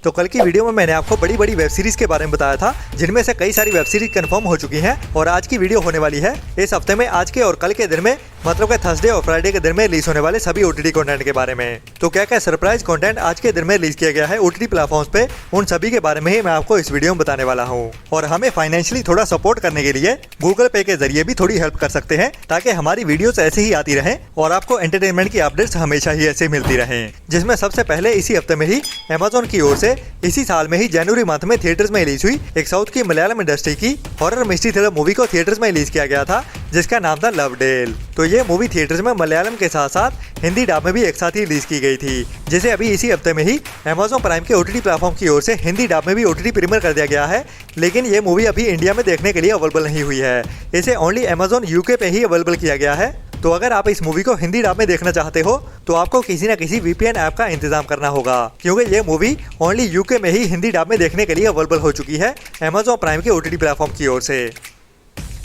तो कल की वीडियो में मैंने आपको बड़ी बड़ी वेब सीरीज के बारे में बताया था, जिनमें से कई सारी वेब सीरीज कंफर्म हो चुकी हैं और आज की वीडियो होने वाली है इस हफ्ते में आज के और कल के दिन में, मतलब कि थर्सडे और फ्राइडे के दिन में रिलीज होने वाले सभी ओटीटी कंटेंट के बारे में। तो क्या क्या सरप्राइज कंटेंट आज के दिन में रिलीज किया गया है ओटीटी प्लेटफॉर्म्स पे, उन सभी के बारे में ही मैं आपको इस वीडियो में बताने वाला हूँ। और हमें फाइनेंशियली थोड़ा सपोर्ट करने के लिए गूगल पे के जरिए भी थोड़ी हेल्प कर सकते हैं, ताकि हमारी वीडियोस ऐसे ही आती रहें और आपको एंटरटेनमेंट की अपडेट्स हमेशा ही ऐसे मिलती रहें। जिसमें सबसे पहले इसी हफ्ते में ही अमेज़न की ओर से इसी साल में ही जनवरी मंथ में थिएटर्स में रिलीज हुई एक साउथ की मलयालम इंडस्ट्री की हॉरर मिस्ट्री थ्रिलर मूवी को थिएटर्स में रिलीज किया गया था, जिसका नाम था लवडेल। तो ये मूवी थिएटर्स में मलयालम के साथ साथ हिंदी डब में भी एक साथ ही रिलीज की गई थी, जिसे अभी इसी हफ्ते में ही अमेज़न प्राइम के ओटीटी प्लेटफॉर्म की ओर से हिंदी डब में भी ओटीटी प्रीमियर कर दिया गया है। लेकिन ये मूवी अभी इंडिया में देखने के लिए अवेलेबल नहीं हुई है, इसे ओनली अमेज़न यूके पे ही अवेलेबल किया गया है। तो अगर आप इस मूवी को हिंदी डब में देखना चाहते हो तो आपको किसी न किसी वीपीएन ऐप का इंतजाम करना होगा, क्योंकि ये मूवी ओनली यूके में ही हिंदी डब में देखने के लिए अवेलेबल हो चुकी है अमेज़न प्राइम के ओटीटी प्लेटफॉर्म की ओर से।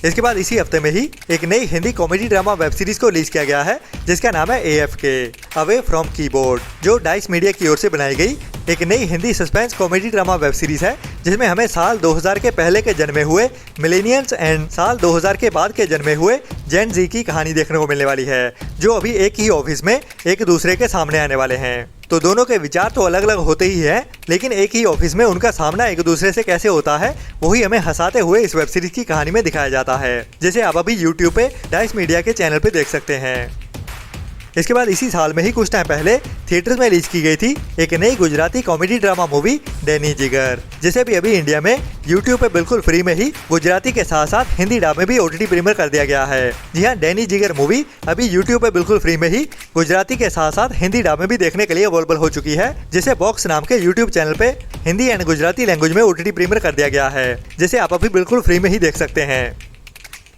इसके बाद इसी हफ्ते में ही एक नई Hindi comedy drama web series को रिलीज किया गया है, जिसका नाम है AFK अवे फ्रॉम कीबोर्ड, जो डाइस मीडिया की ओर से बनाई गई एक नई Hindi suspense comedy drama web series है, जिसमें हमें साल 2000 के पहले के जन्मे हुए मिलेनियल्स एंड साल 2000 के बाद के जन्मे हुए जेन जी की कहानी देखने को मिलने वाली है, जो अभी एक ही ऑफिस में एक दूसरे के सामने आने वाले हैं। तो दोनों के विचार तो अलग अलग होते ही हैं, लेकिन एक ही ऑफिस में उनका सामना एक दूसरे से कैसे होता है वही हमें हंसाते हुए इस वेब सीरीज की कहानी में दिखाया जाता है, जिसे आप अभी यूट्यूब पे डाइस मीडिया के चैनल पे देख सकते हैं। इसके बाद इसी साल में ही कुछ टाइम पहले थिएटर्स में रिलीज की गई थी एक नई Gujarati comedy drama movie Danny जिगर, जिसे भी अभी इंडिया में यूट्यूब पे बिल्कुल फ्री में ही गुजराती के साथ साथ हिंदी डब में भी ओटीटी प्रीमियर कर दिया गया है। जी हाँ, डैनी जिगर मूवी अभी यूट्यूब पे बिल्कुल फ्री में ही गुजराती के साथ साथ हिंदी डब में भी देखने के लिए अवेलेबल हो चुकी है, जिसे बॉक्स नाम के यूट्यूब चैनल पे हिंदी एंड गुजराती लैंग्वेज में ओटीटी प्रीमियर कर दिया गया है, जिसे आप अभी बिल्कुल फ्री में ही देख सकते हैं।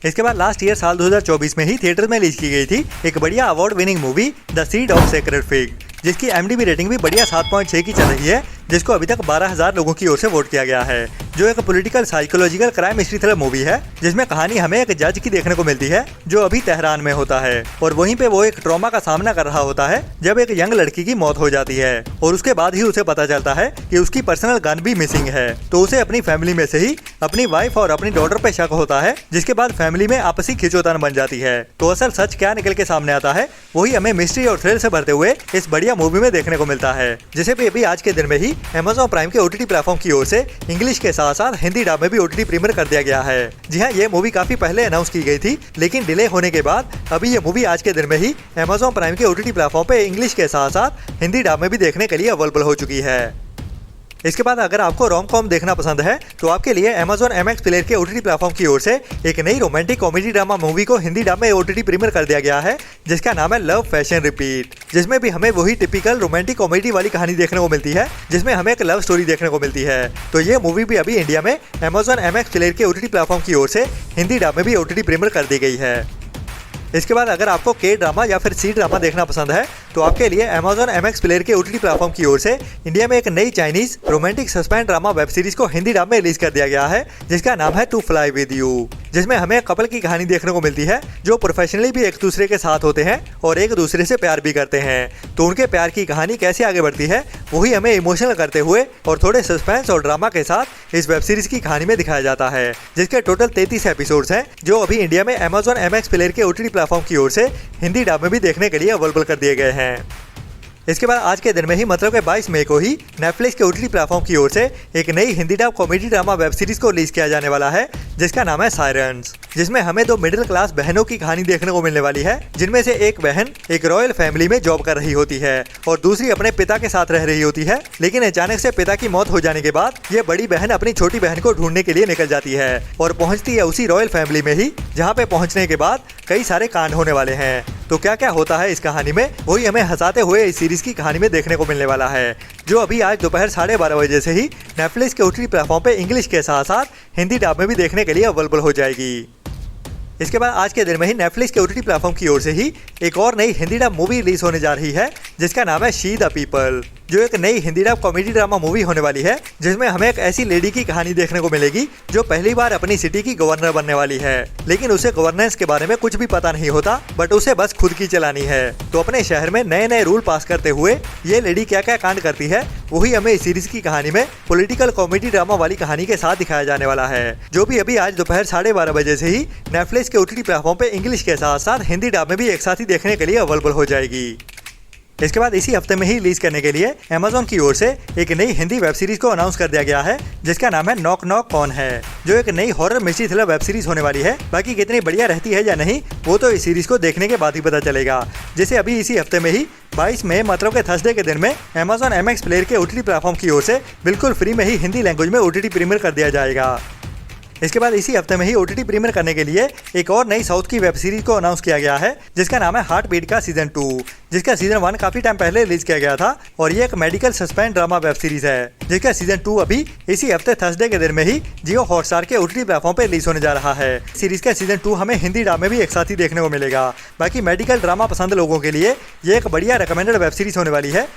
इसके बाद लास्ट ईयर साल 2024 में ही थिएटर में रिलीज की गई थी एक बढ़िया award winning movie the seed of sacred fig, जिसकी IMDb रेटिंग भी बढ़िया 7.6 की चल रही है, जिसको अभी तक 12,000 लोगों की ओर से वोट किया गया है, जो एक political psychological crime mystery thriller movie है, जिसमें कहानी हमें एक जज की देखने को मिलती है जो अभी तेहरान में होता है और वहीं पे वो एक ट्रॉमा का सामना कर रहा होता है जब एक यंग लड़की की मौत हो जाती है और उसके बाद ही उसे पता चलता है कि उसकी पर्सनल गन भी मिसिंग है। तो उसे अपनी फैमिली में से ही अपनी वाइफ और अपनी डॉटर पे शक होता है, जिसके बाद फैमिली में आपसी खिंचोतान बन जाती है। तो असल सच क्या निकल के सामने आता है वही हमें मिस्ट्री और थ्रिल से भरते हुए इस बढ़िया मूवी में देखने को मिलता है, जिसे भी अभी आज के दिन में ही अमेज़न प्राइम के ओटीटी प्लेटफॉर्म की ओर से इंग्लिश के साथ साथ हिंदी डब में भी ओटीटी प्रीमियर कर दिया गया है। जी हाँ, ये मूवी काफी पहले अनाउंस की गई थी, लेकिन डिले होने के बाद अभी ये मूवी आज के दिन में ही अमेज़न प्राइम के ओटीटी प्लेटफॉर्म पे इंग्लिश के साथ साथ हिंदी डब में भी देखने के लिए अवेलेबल हो चुकी है। इसके बाद अगर आपको रोम कॉम देखना पसंद है तो आपके लिए Amazon MX प्लेयर के ओटीटी प्लेटफॉर्म की ओर से एक नई रोमांटिक कॉमेडी ड्रामा मूवी को हिंदी डब में ओटीटी प्रीमियर कर दिया गया है, जिसका नाम है लव फैशन रिपीट, जिसमें भी हमें वही टिपिकल रोमांटिक कॉमेडी वाली कहानी देखने को मिलती है, जिसमें हमें एक लव स्टोरी देखने को मिलती है। तो ये मूवी भी अभी इंडिया में Amazon MX प्लेयर के ओटीटी प्लेटफॉर्म की ओर से हिंदी डब में भी ओटीटी प्रीमियर कर दी गई है। इसके बाद अगर आपको के ड्रामा या फिर सी ड्रामा देखना पसंद है तो आपके लिए Amazon MX प्लेयर के ओटीटी प्लेटफॉर्म की ओर से इंडिया में एक नई Chinese romantic suspense drama web series को हिंदी डब में रिलीज कर दिया गया है, जिसका नाम है टू फ्लाई विद यू, जिसमें हमें कपल की कहानी देखने को मिलती है जो प्रोफेशनली भी एक दूसरे के साथ होते हैं और एक दूसरे से प्यार भी करते हैं। तो उनके प्यार की कहानी कैसे आगे बढ़ती है वही हमें इमोशनल करते हुए और थोड़े सस्पेंस और ड्रामा के साथ इस वेब सीरीज की कहानी में दिखाया जाता है, जिसके टोटल 33 एपिसोड्स हैं, जो अभी इंडिया में Amazon MX प्लेयर के ओटीटी प्लेटफॉर्म की ओर से हिंदी डब में भी देखने के लिए अवेलेबल कर दिए गए हैं। इसके बाद आज के दिन में ही मतलब कि 22 मई को ही नेटफ्लिक्स के ओटीटी प्लेटफॉर्म की ओर से एक नई Hindi dub comedy drama web series को रिलीज किया जाने वाला है, जिसका नाम है सायरन्स, जिसमें हमें दो मिडिल क्लास बहनों की कहानी देखने को मिलने वाली है, जिनमें से एक बहन एक रॉयल फैमिली में जॉब कर रही होती है और दूसरी अपने पिता के साथ रह रही होती है। लेकिन अचानक से पिता की मौत हो जाने के बाद ये बड़ी बहन अपनी छोटी बहन को ढूंढने के लिए निकल जाती है और पहुंचती है उसी रॉयल फैमिली में ही, जहाँ पे पहुंचने के बाद कई सारे कांड होने वाले हैं। तो क्या क्या होता है इस कहानी में वही हमें हंसाते हुए इस सीरीज की कहानी में देखने को मिलने वाला है, जो अभी आज दोपहर 12:30 बजे से ही नेटफ्लिक्स के ओटीटी प्लेटफॉर्म पे इंग्लिश के साथ साथ हिंदी डब में भी देखने के लिए अवेलेबल हो जाएगी। इसके बाद आज के दिन में ही नेटफ्लिक्स के ओटीटी प्लेटफॉर्म की ओर से ही एक और नई हिंदी डब मूवी रिलीज होने जा रही है, जिसका नाम है शी द पीपल, जो एक नई Hindi dub comedy drama movie होने वाली है, जिसमें हमें एक ऐसी लेडी की कहानी देखने को मिलेगी जो पहली बार अपनी सिटी की गवर्नर बनने वाली है, लेकिन उसे गवर्नेंस के बारे में कुछ भी पता नहीं होता, बट उसे बस खुद की चलानी है। तो अपने शहर में नए नए रूल पास करते हुए ये लेडी क्या क्या कांड करती है, वही हमें इस सीरीज की कहानी में पॉलिटिकल कॉमेडी ड्रामा वाली कहानी के साथ दिखाया जाने वाला है, जो भी अभी आज दोपहर 12:30 बजे से ही नेटफ्लिक्स के OTT प्लेटफॉर्म पे इंग्लिश के साथ साथ हिंदी डब में भी एक साथ ही देखने के लिए अवेलेबल हो जाएगी। इसके बाद इसी हफ्ते में ही रिलीज करने के लिए Amazon की ओर से एक नई हिंदी वेब सीरीज को अनाउंस कर दिया गया है, जिसका नाम है नॉक नॉक कौन है, जो एक नई horror mystery thriller web series होने वाली है। बाकी कितनी बढ़िया रहती है या नहीं, वो तो इस सीरीज को देखने के बाद ही पता चलेगा। जैसे अभी इसी हफ्ते में ही 22 मई मतलब के थर्सडे के दिन में Amazon MX प्लेयर के OTT प्लेटफॉर्म की ओर से बिल्कुल फ्री में ही हिंदी लैंग्वेज में OTT प्रीमियर कर दिया जाएगा। इसके बाद इसी हफ्ते में ही OTT प्रीमियर करने के लिए एक और नई साउथ की वेब सीरीज को अनाउंस किया गया है, जिसका नाम है हार्ट बीट का सीजन 2, जिसका सीजन 1 काफी टाइम पहले रिलीज किया गया था और ये एक medical suspense drama web series है, जिसका सीजन 2 अभी इसी हफ्ते थर्सडे के दिन में ही जियो हॉटस्टार के OTT प्लेटफॉर्म पे रिलीज होने जा रहा है। सीरीज का सीजन 2 हमें हिंदी डब में भी एक साथ ही देखने को मिलेगा। बाकी मेडिकल ड्रामा पसंद लोगों के लिए ये एक बढ़िया रिकमेंडेड वेब सीरीज होने वाली है।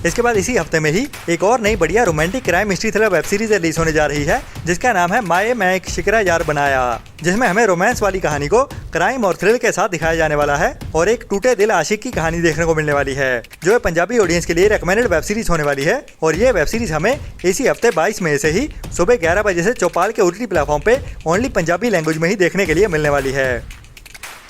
इसके बाद इसी हफ्ते में ही एक और नई बढ़िया romantic crime mystery thriller web series release होने जा रही है, जिसका नाम है माए मैं एक शिकरा यार बनाया, जिसमें हमें रोमांस वाली कहानी को क्राइम और थ्रिल के साथ दिखाया जाने वाला है और एक टूटे दिल आशिक की कहानी देखने को मिलने वाली है, जो पंजाबी ऑडियंस के लिए रिकमेंडेड वेब सीरीज होने वाली है। और ये वेब सीरीज हमें इसी हफ्ते 22 मई से ही सुबह 11 बजे से चौपाल के OTT प्लेटफॉर्म पे ओनली पंजाबी लैंग्वेज में ही देखने के लिए मिलने वाली है।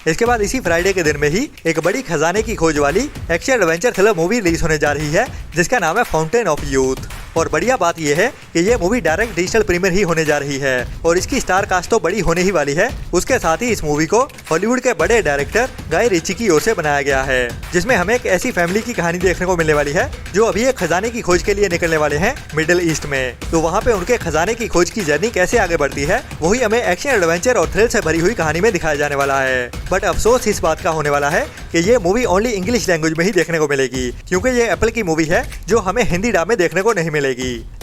इसके बाद इसी फ्राइडे के दिन में ही एक बड़ी खजाने की खोज वाली action adventure thriller movie release होने जा रही है, जिसका नाम है फाउंटेन ऑफ यूथ। और बढ़िया बात यह है कि ये मूवी डायरेक्ट डिजिटल प्रीमियर ही होने जा रही है और इसकी स्टार कास्ट तो बड़ी होने ही वाली है। उसके साथ ही इस मूवी को हॉलीवुड के बड़े डायरेक्टर गाय रिची की ओर से बनाया गया है, जिसमें हमें एक ऐसी फैमिली की कहानी देखने को मिलने वाली है जो अभी एक खजाने की खोज के लिए निकलने वाले हैं मिडिल ईस्ट में। तो वहाँ पे उनके खजाने की खोज की जर्नी कैसे आगे बढ़ती है, वही हमें एक्शन एडवेंचर और थ्रिल से भरी हुई कहानी में दिखाया जाने वाला है। बट अफसोस इस बात का होने वाला है कि ये मूवी ओनली इंग्लिश लैंग्वेज में ही देखने को मिलेगी, क्योंकि ये एप्पल की मूवी है जो हमें हिंदी डब में देखने को नहीं मिलेगी।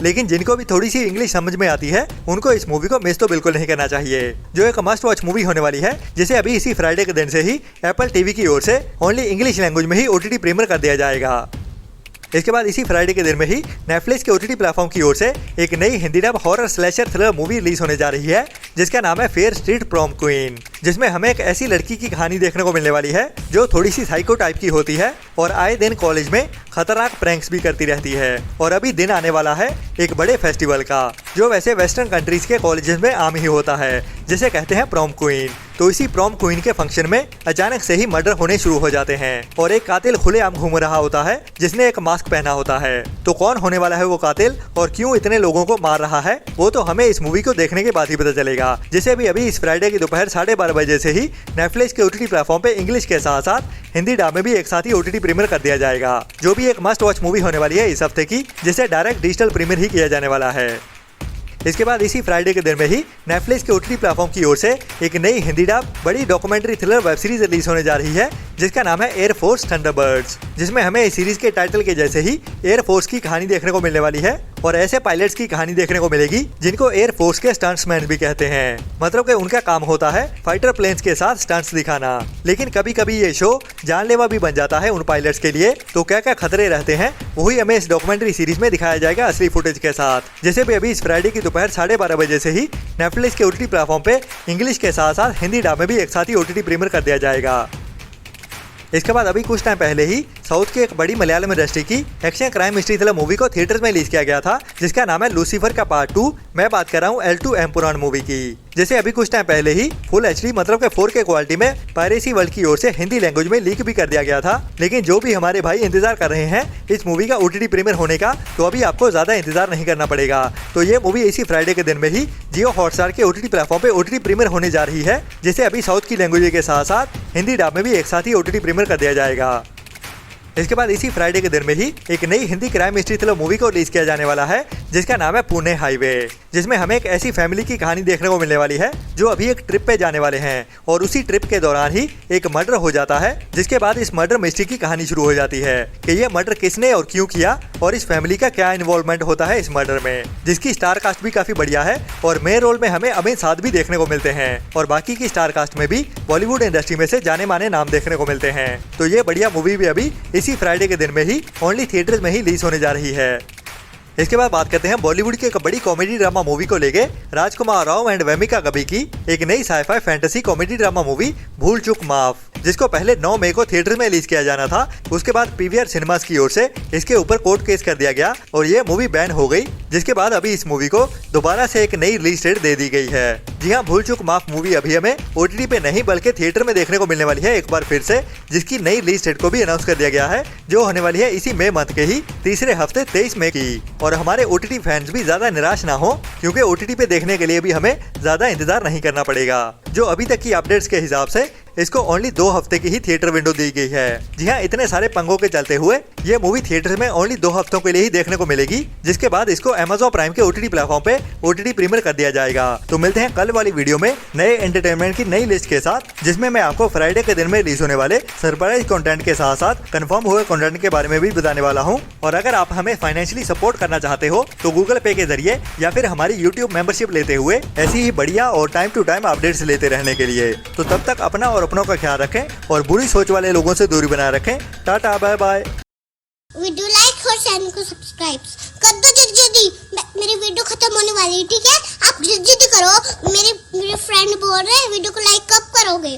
लेकिन जिनको भी थोड़ी सी इंग्लिश समझ में आती है, उनको इस मूवी को मिस तो बिल्कुल नहीं करना चाहिए, जो एक मस्ट वॉच मूवी होने वाली है, जिसे अभी इसी फ्राइडे के दिन से ही एप्पल TV की ओर से ओनली इंग्लिश लैंग्वेज में ही OTT प्रीमियर कर दिया जाएगा। इसके बाद इसी फ्राइडे के दिन में ही नेटफ्लिक्स के OTT प्लेटफॉर्म की ओर से एक नई Hindi dub horror slasher thriller movie release होने जा रही है, जिसका नाम है फेयर स्ट्रीट प्रॉम क्वीन, जिसमें हमें एक ऐसी लड़की की कहानी देखने को मिलने वाली है जो थोड़ी सी साइको टाइप की होती है और आए दिन कॉलेज में खतरनाक प्रैंक्स भी करती रहती है। और अभी दिन आने वाला है एक बड़े फेस्टिवल का, जो वैसे वेस्टर्न कंट्रीज के कॉलेजेस में आम ही होता है, जिसे कहते हैं प्रॉम क्वीन। तो इसी प्रॉम क्वीन के फंक्शन में अचानक से ही मर्डर होने शुरू हो जाते हैं और एक कातिल खुलेआम घूम रहा होता है, जिसने एक मास्क पहना होता है। तो कौन होने वाला है वो कातिल और क्यों इतने लोगों को मार रहा है, वो तो हमें इस मूवी को देखने के बाद ही पता चलेगा, जिसे भी अभी इस फ्राइडे की दोपहर 12:30 बजे से ही नेटफ्लिक्स के OTT प्लेटफॉर्म पे इंग्लिश के साथ साथ हिंदी डब में भी एक साथ ही OTT प्रीमियर कर दिया जाएगा, जो भी एक मस्ट वॉच मूवी होने वाली है इस हफ्ते की, जिसे डायरेक्ट डिजिटल प्रीमियर ही किया जाने वाला है। इसके बाद इसी फ्राइडे के दिन में ही नेटफ्लिक्स के OTT प्लेटफॉर्म की ओर से एक नई हिंदी डब बड़ी documentary thriller web series release होने जा रही है, जिसका नाम है एयरफोर्स थंडरबर्ड्स, जिसमें हमें इस सीरीज के टाइटल के जैसे ही एयरफोर्स की कहानी देखने को मिलने वाली है और ऐसे पायलट्स की कहानी देखने को मिलेगी जिनको एयरफोर्स के स्टंट्समैन भी कहते हैं। मतलब कि उनका काम होता है फाइटर प्लेन्स के साथ स्टंट्स दिखाना, लेकिन कभी कभी ये शो जानलेवा भी बन जाता है उन पायलट्स के लिए। तो क्या क्या खतरे रहते हैं, वही हमें इस डॉक्यूमेंट्री सीरीज में दिखाया जाएगा असली फुटेज के साथ, जैसे भी अभी इस फ्राइडे की दोपहर 12:30 बजे से ही नेटफ्लिक्स के OTT प्लेटफॉर्म पे इंग्लिश के साथ साथ हिंदी डब में भी एक साथ ही OTT प्रीमियर कर दिया जाएगा। इसके बाद अभी कुछ टाइम पहले ही साउथ की एक बड़ी मलयालम इंडस्ट्री की action crime mystery thriller movie को थिएटर्स में रिलीज किया गया था, जिसका नाम है लूसीफर का पार्ट 2। मैं बात कर रहा हूँ L2 एम्पुरान मूवी की, जैसे अभी कुछ टाइम पहले ही फुल HD मतलब के 4K क्वालिटी में पायरेसी वर्ल्ड की ओर से हिंदी लैंग्वेज में लीक भी कर दिया गया था। लेकिन जो भी हमारे भाई इंतजार कर रहे हैं इस मूवी का OTT प्रीमियर होने का, तो अभी आपको ज्यादा इंतजार नहीं करना पड़ेगा। तो ये मूवी इसी फ्राइडे के दिन में ही जियो हॉटस्टार के OTT प्लेटफॉर्म पे OTT प्रीमियर होने जा रही है, जिसे अभी साउथ की लैंग्वेज के साथ साथ हिंदी डब में भी एक साथ ही OTT प्रीमियर कर दिया जाएगा। इसके बाद इसी फ्राइडे के दिन में ही एक नई Hindi crime mystery thriller movie को रिलीज किया जाने वाला है, जिसका नाम है पुणे हाईवे, जिसमें हमें एक ऐसी फैमिली की कहानी देखने को मिलने वाली है जो अभी एक ट्रिप पे जाने वाले हैं और उसी ट्रिप के दौरान ही एक मर्डर हो जाता है, जिसके बाद इस मर्डर मिस्ट्री की कहानी शुरू हो जाती है कि ये मर्डर किसने और क्यों किया और इस फैमिली का क्या इन्वॉल्वमेंट होता है इस मर्डर में, जिसकी स्टार कास्ट भी काफी बढ़िया है और मेन रोल में हमें अमित साध भी देखने को मिलते हैं और बाकी की स्टार कास्ट में भी बॉलीवुड इंडस्ट्री में से जाने माने नाम देखने को मिलते हैं। तो ये बढ़िया मूवी भी अभी इसी फ्राइडे के दिन में ही ओनली थिएटर्स में ही रिलीज होने जा रही है। इसके बाद बात करते हैं बॉलीवुड की एक बड़ी कॉमेडी ड्रामा मूवी को लेके राजकुमार राव एंड वेमिका गबी की एक नई sci fi fantasy comedy drama movie Bhool Chuk माफ, जिसको पहले 9 मई को थिएटर में रिलीज किया जाना था। उसके बाद पीवीआर सिनेमास की ओर से इसके ऊपर कोर्ट केस कर दिया गया और ये मूवी बैन हो गई, जिसके बाद अभी इस मूवी को दोबारा से एक नई रिलीज डेट दे दी गई है। जी हाँ, भूल चूक माफ मूवी अभी हमें ओटीटी पे नहीं बल्कि थिएटर में देखने को मिलने वाली है एक बार फिर से, जिसकी नई रिलीज डेट को भी अनाउंस कर दिया गया है जो होने वाली है इसी मई मंथ के ही तीसरे हफ्ते 23 मई की। और हमारे ओटीटी फैंस भी ज्यादा निराश ना हो, क्योंकि ओटीटी पे देखने के लिए भी हमें ज्यादा इंतजार नहीं करना पड़ेगा। जो अभी तक की अपडेट्स के हिसाब से इसको ओनली 2 हफ्ते की ही थिएटर विंडो दी गई है। जी हाँ, इतने सारे पंगों के चलते हुए ये मूवी थिएटर में ओनली 2 हफ्तों के लिए ही देखने को मिलेगी, जिसके बाद इसको अमेज़न प्राइम के ओटीटी प्लेटफॉर्म पे ओटीटी प्रीमियर कर दिया जाएगा। तो मिलते हैं कल वाली वीडियो में नए एंटरटेनमेंट की नई लिस्ट के साथ, जिसमें मैं आपको फ्राइडे के दिन में रिलीज होने वाले सरप्राइज कंटेंट के साथ साथ कंफर्म हुए कंटेंट के बारे में भी बताने वाला हूँ। और अगर आप हमें फाइनेंशियली सपोर्ट करना चाहते हो तो गूगल पे के जरिए या फिर हमारी यूट्यूब मेंबरशिप लेते हुए ऐसी ही बढ़िया और टाइम टू टाइम अपडेट्स लेते रहने के लिए। तो तब तक अपना और अपनों का ख्याल रखें और बुरी सोच वाले लोगों से दूरी बनाए रखें। Tata bye bye. Video like और चैनल को सब्सक्राइब कर दो जल्दी, मेरी वीडियो खत्म होने वाली है, ठीक है? आप जल्दी करो, मेरे फ्रेंड बोल रहे हैं वीडियो को लाइक कब करोगे?